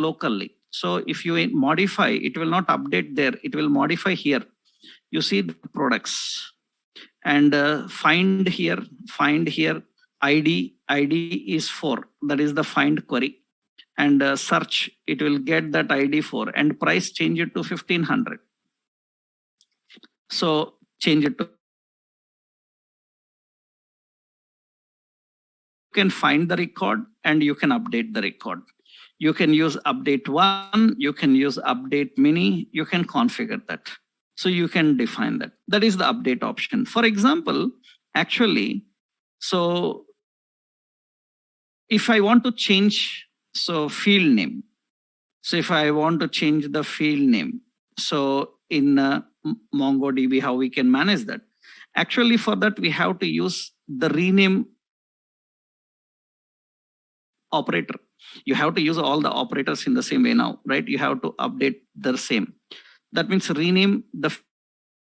locally. So if you modify, it will not update there. It will modify here. You see the products and find here, ID is 4. That is the find query. And search, it will get that ID 4 and price change it to 1500. So change it to, you can find the record and you can update the record. You can use update 1, you can use update mini, you can configure that. So you can define that. That is the update option. For example, actually, so if I want to change, so field name. So if I want to change the field name, so in MongoDB, how we can manage that? Actually, for that, we have to use the rename operator. You have to use all the operators in the same way now, right? You have to update the same. That means rename the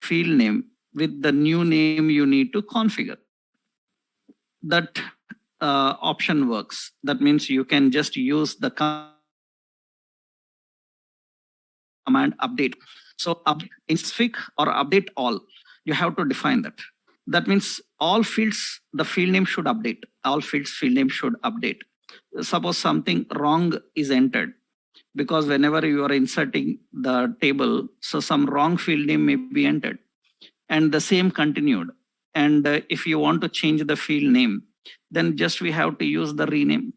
field name with the new name you need to configure. That option works. That means you can just use the command update. So in specific or update all, you have to define that. That means all fields, the field name should update. All fields field name should update. Suppose something wrong is entered, because whenever you are inserting the table, so some wrong field name may be entered and the same continued. And if you want to change the field name, then just we have to use the rename.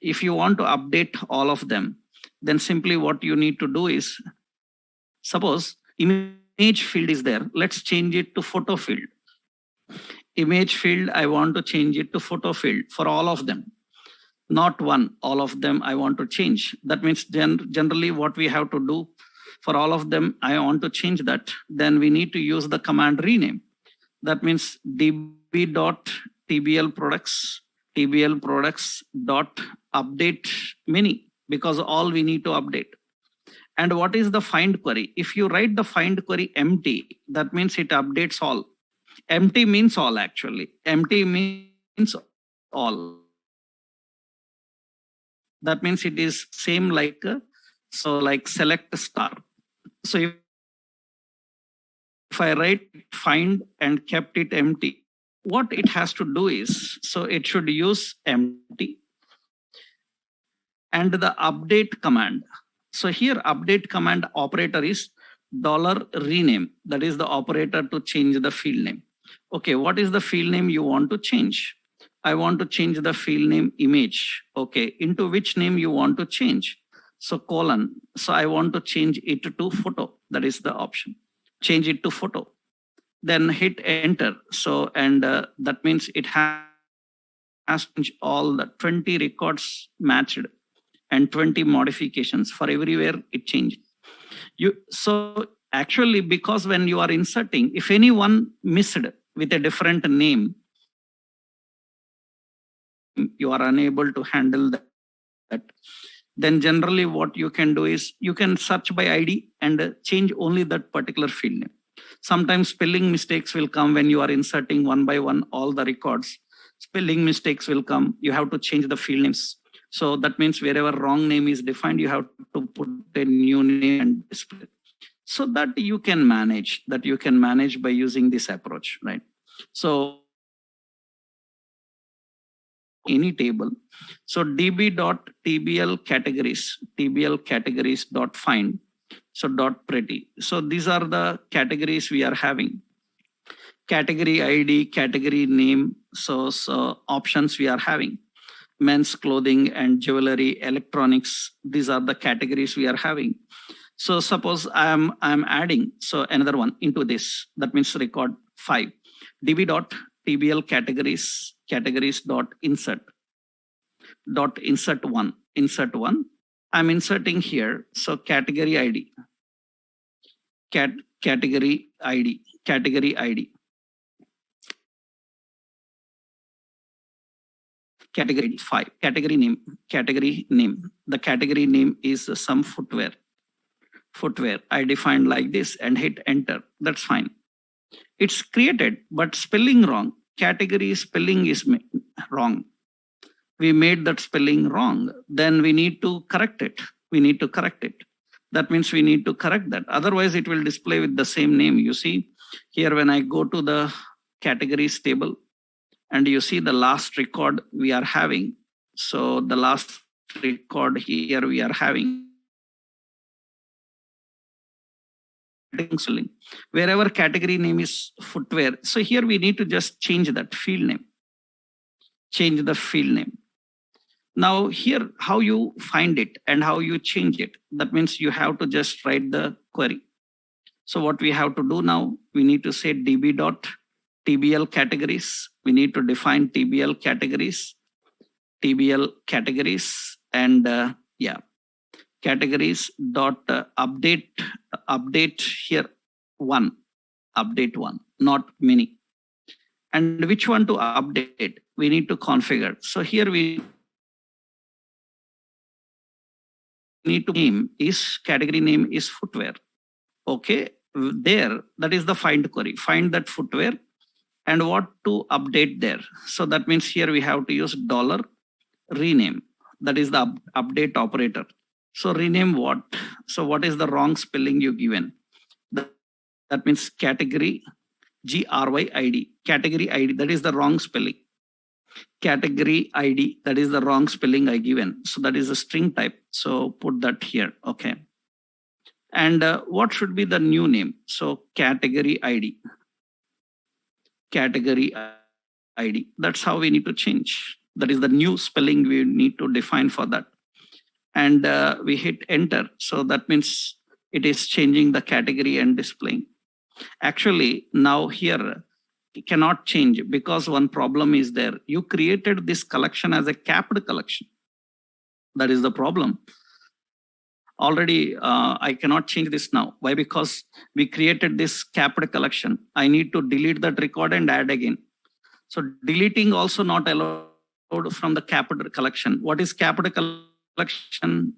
If you want to update all of them, then simply what you need to do is, suppose image field is there, let's change it to photo field. Image field, I want to change it to photo field for all of them. Not one, all of them I want to change. That means generally what we have to do for all of them, I want to change that. Then we need to use the command rename. That means db.tbl products dot update mini, because all we need to update. And what is the find query? If you write the find query empty, that means it updates all. Empty means all actually. Empty means all. That means it is same like, so like select star. So if I write find and kept it empty, what it has to do is, so it should use empty and the update command. So here update command operator is $rename. That is the operator to change the field name. Okay, what is the field name you want to change? I want to change the field name image. Okay, into which name you want to change? So colon. So I want to change it to photo. That is the option. Change it to photo. Then hit enter. So, and that means it has all the 20 records matched and 20 modifications. For everywhere it changed. So actually, because when you are inserting, if anyone missed with a different name, you are unable to handle that, then generally what you can do is you can search by ID and change only that particular field name. Sometimes spelling mistakes will come when you are inserting one by one all the records. Spelling mistakes will come. You have to change the field names. So that means wherever wrong name is defined, you have to put a new name and display. So that you can manage by using this approach, right? So any table. So db.tbl categories.find. So .pretty. So these are the categories we are having. Category ID, category name. So options we are having. Men's clothing and jewelry, electronics. These are the categories we are having. So suppose I'm adding so another one into this. That means record 5. db.tbl categories.insert. Insert one. I'm inserting here. So category ID. Category ID. Category ID 5. Category name. The category name is some footwear. I defined like this and hit enter. That's fine. It's created, but spelling wrong. Category spelling is wrong. We made that spelling wrong. Then we need to correct it. we need to correct it. That means we need to correct that. Otherwise, it will display with the same name. You see here, when I go to the categories table and you see the last record we are having. So the last record here we are having. Wherever category name is footwear. So here we need to just change that field name. Change the field name. Now here, how you find it and how you change it. That means you have to just write the query. So what we have to do now, we need to say db.tbl categories. We need to define tbl categories, and categories dot update here update one, not many. And which one to update? We need to configure. So here we need to name is category name is footwear. Okay, there that is the find query. Find that footwear and what to update there. So that means here we have to use $rename. That is the update operator. So rename what? So what is the wrong spelling you given? That means category GRYID. Category ID, that is the wrong spelling. Category ID, that is the wrong spelling I given. So that is a string type. So put that here. Okay. And what should be the new name? So category ID. Category ID. That's how we need to change. That is the new spelling we need to define for that. And we hit enter. So that means it is changing the category and displaying. Actually, now here it cannot change because one problem is there. You created this collection as a capped collection. That is the problem. Already, I cannot change this now. Why? Because we created this capped collection. I need to delete that record and add again. So deleting also not allowed from the capped collection. What is capped collection?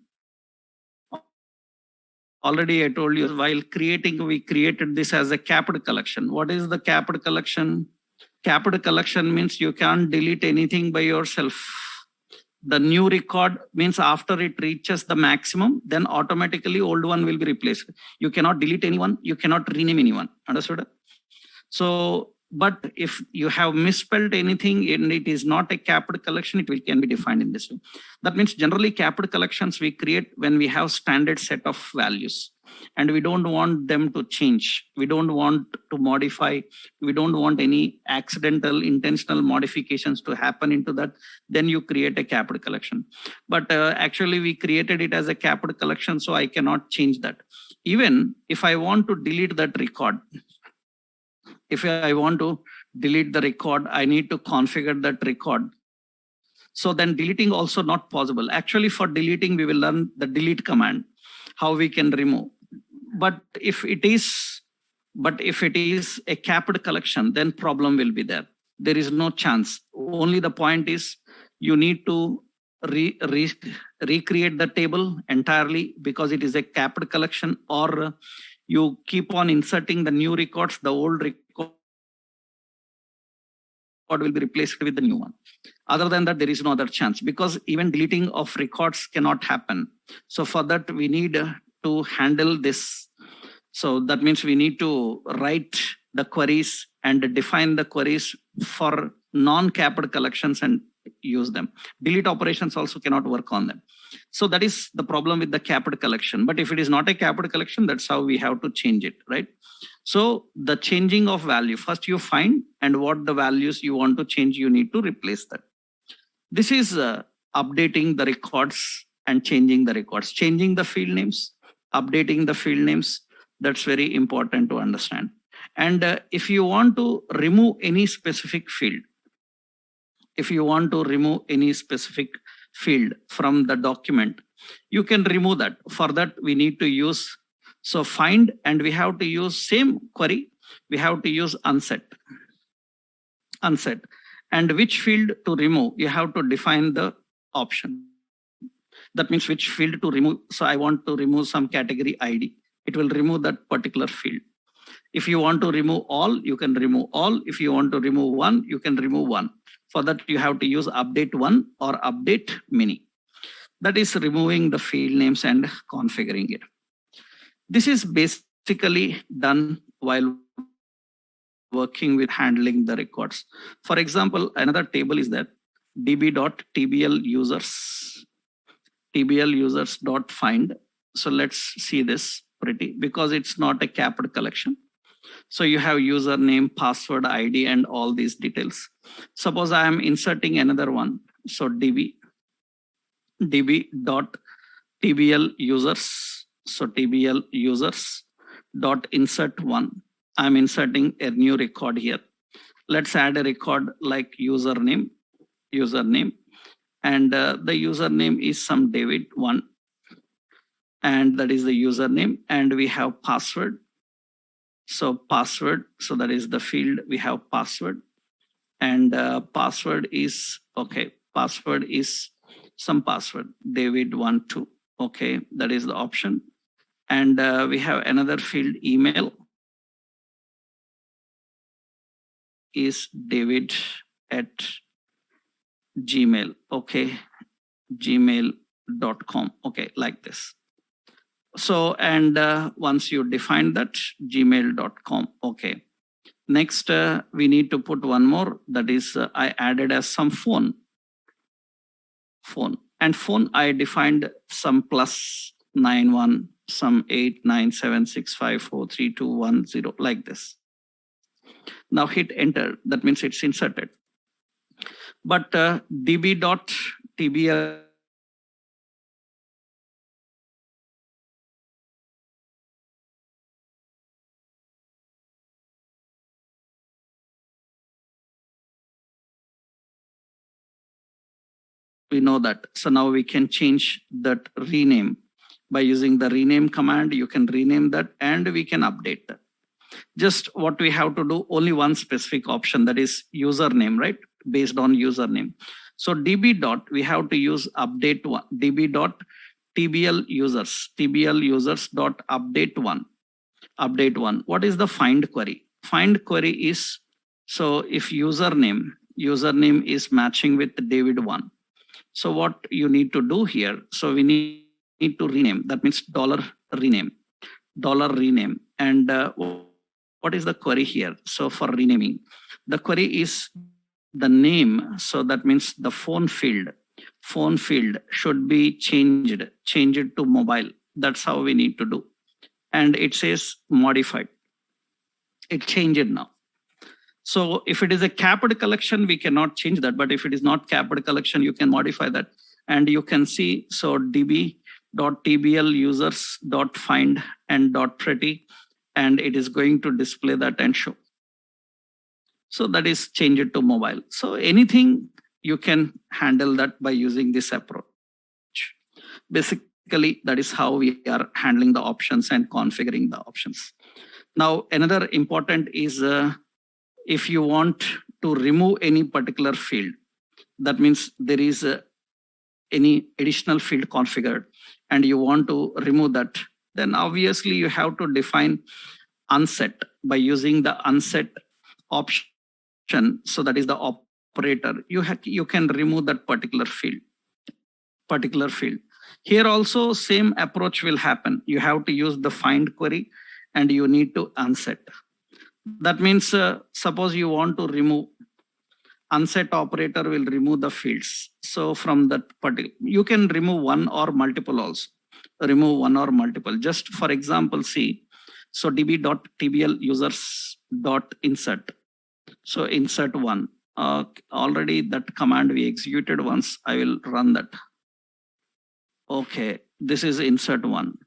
Already I told you while creating, we created this as a capped collection. What is the capped collection? Capped collection means you can't delete anything by yourself. The new record means after it reaches the maximum, then automatically old one will be replaced. You cannot delete anyone. You cannot rename anyone. Understood? So, but if you have misspelled anything and it is not a capped collection, it can be defined in this way. That means generally capped collections we create when we have standard set of values and we don't want them to change. We don't want to modify. We don't want any accidental, intentional modifications to happen into that. Then you create a capped collection. But actually we created it as a capped collection, so I cannot change that. Even if I want to delete that record, if I want to delete the record, I need to configure that record. So then deleting also not possible. Actually for deleting, we will learn the delete command, how we can remove. But if it is a capped collection, then problem will be there. There is no chance. Only the point is you need to recreate the table entirely because it is a capped collection, or you keep on inserting the new records, the old record will be replaced with the new one. Other than that, there is no other chance because even deleting of records cannot happen. So for that, we need to handle this. So that means we need to write the queries and define the queries for non-capped collections and use them. Delete operations also cannot work on them. So that is the problem with the capped collection. But if it is not a capped collection, that's how we have to change it, right? So the changing of value, first you find and what the values you want to change, you need to replace that. This is updating the records and changing the records, changing the field names, updating the field names. That's very important to understand. And if you want to remove any specific field, from the document, you can remove that. For that, we need to use, so find, and we have to use same query. We have to use unset. And which field to remove, you have to define the option. That means which field to remove. So I want to remove some category ID. It will remove that particular field. If you want to remove all, you can remove all. If you want to remove one, you can remove one. For that, you have to use update one or update many. That is removing the field names and configuring it. This is basically done while working with handling the records. For example, another table is that db.tbl_users.find. So let's see this pretty, because it's not a capped collection. So you have username, password, ID, and all these details. Suppose I am inserting another one. So db.tbl_users. So tbl_users.insert1. I'm inserting a new record here. Let's add a record like username, and the username is some David1, and that is the username, and we have password. So password, so that is the field, we have password, and password is, okay, password is some password, David12, okay, that is the option. And we have another field, email is david@gmail, okay, gmail.com, okay, like this. So, and once you define that, gmail.com, okay. Next, we need to put one more, that is I added as some phone, and phone I defined some +91, some 897654321 like this. Now hit enter, that means it's inserted. But db.tbl we know that. So now we can change that rename by using the rename command. You can rename that and we can update that. Just what we have to do, only one specific option, that is username, right? Based on username. So we have to use update one, tbl_users.update one. What is the find query? Find query is, so if username is matching with David1. So what you need to do here, so we need to rename, that means $rename. And what is the query here? So for renaming, the query is the name. So that means the phone field should be changed to mobile. That's how we need to do. And it says modified. It changed now. So if it is a capped collection, we cannot change that. But if it is not capped collection, you can modify that. And you can see, so db.tbl_users.find and .pretty, and it is going to display that and show. So that is changed to mobile. So anything you can handle that by using this approach. Basically, that is how we are handling the options and configuring the options. Now, another important is if you want to remove any particular field, that means there is any additional field configured and you want to remove that, then obviously you have to define unset by using the unset option. So that is the operator. You can remove that particular field. Here also same approach will happen. You have to use the find query and you need to unset. That means suppose you want to remove, unset operator will remove the fields. So from that particular, you can remove one or multiple also. Remove one or multiple. Just for example, see, so db.tbl_users.insert. So insert one. Already that command we executed once. I will run that. Okay, this is insert one.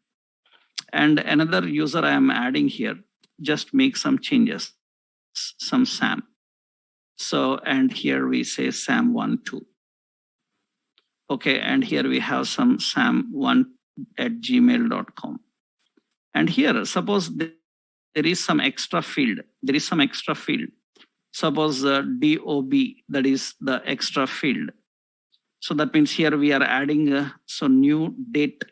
And another user I am adding here. Just make some changes, some Sam. So, and here we say Sam12. Okay, and here we have some Sam1@gmail.com. And here, suppose there is some extra field. Suppose DOB, that is the extra field. So that means here we are adding so new date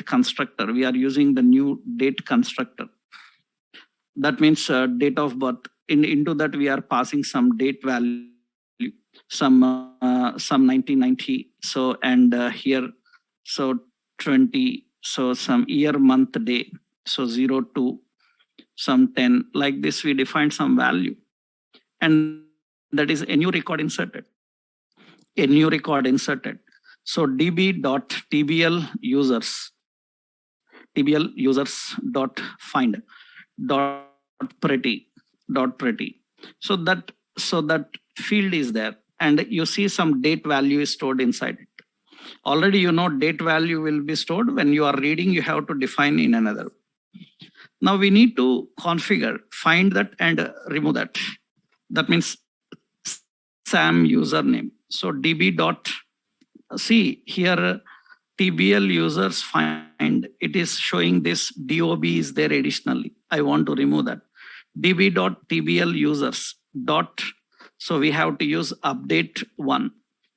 constructor. We are using the new date constructor. That means date of birth. Into that we are passing some date value. some 1990. So, and here, so 20, so some year, month, day, so 0 to some 10, like this we define some value, and that is a new record inserted. A new record inserted. So db.tbl users dot find dot pretty. So that field is there, and you see some date value is stored inside it. Already you know date value will be stored. When you are reading, you have to define in another. Now we need to configure, find that and remove that. That means SAM username. So db dot, see here TBL users find, it is showing this DOB is there additionally. I want to remove that. db.tbl users dot, so we have to use update one.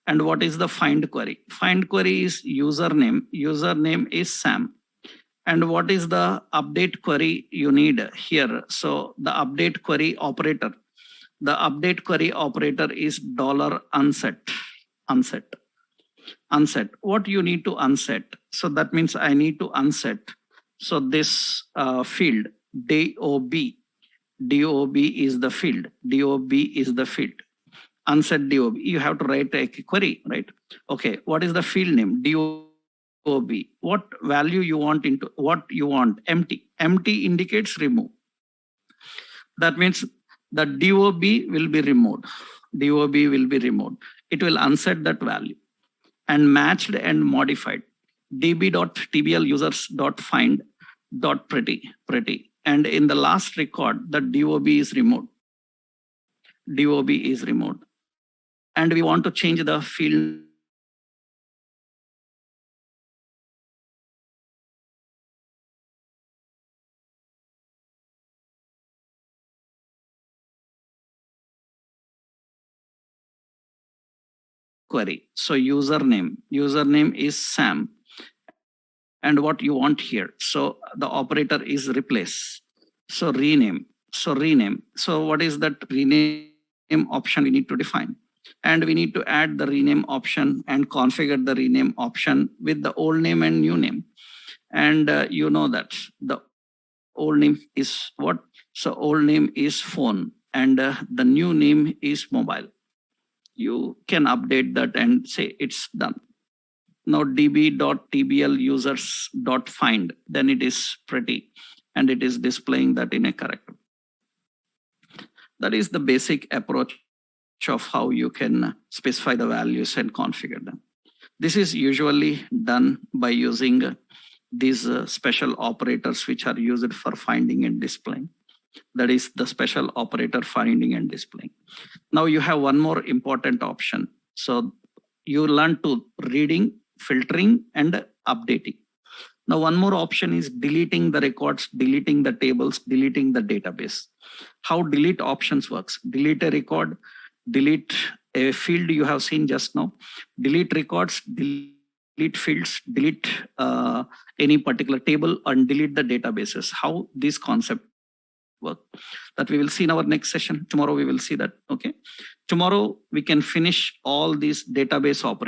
And what is the find query? Find query is username is SAM. And what is the update query you need here? So the update query operator, is $unset. What you need to unset? So that means I need to unset. So this field DOB is the field. Unset DOB. You have to write a query, right? Okay. What is the field name? DOB. What value you want into? What you want? Empty. Empty indicates remove. That means the DOB will be removed. It will unset that value and matched and modified. db.tbl users.find.pretty. And in the last record, the DOB is removed. And we want to change the field query. So username is SAM. And what you want here? So the operator is replace. So rename. So what is that rename option we need to define? And we need to add the rename option and configure the rename option with the old name and new name. And you know that the old name is what? So old name is phone, and the new name is mobile. You can update that and say it's done. Now db.tbl users.find, then it is pretty, and it is displaying that in a correct. That is the basic approach of how you can specify the values and configure them. This is usually done by using these special operators which are used for finding and displaying. That is the special operator finding and displaying. Now you have one more important option. So you learn to reading, filtering, and updating. Now one more option is deleting the records, deleting the tables, deleting the database. How delete options works? Delete a record, delete a field you have seen just now, delete records, delete fields, delete any particular table, and delete the databases. How this concept work, that we will see in our next session. Tomorrow we will see that. Okay, tomorrow we can finish all these database operations.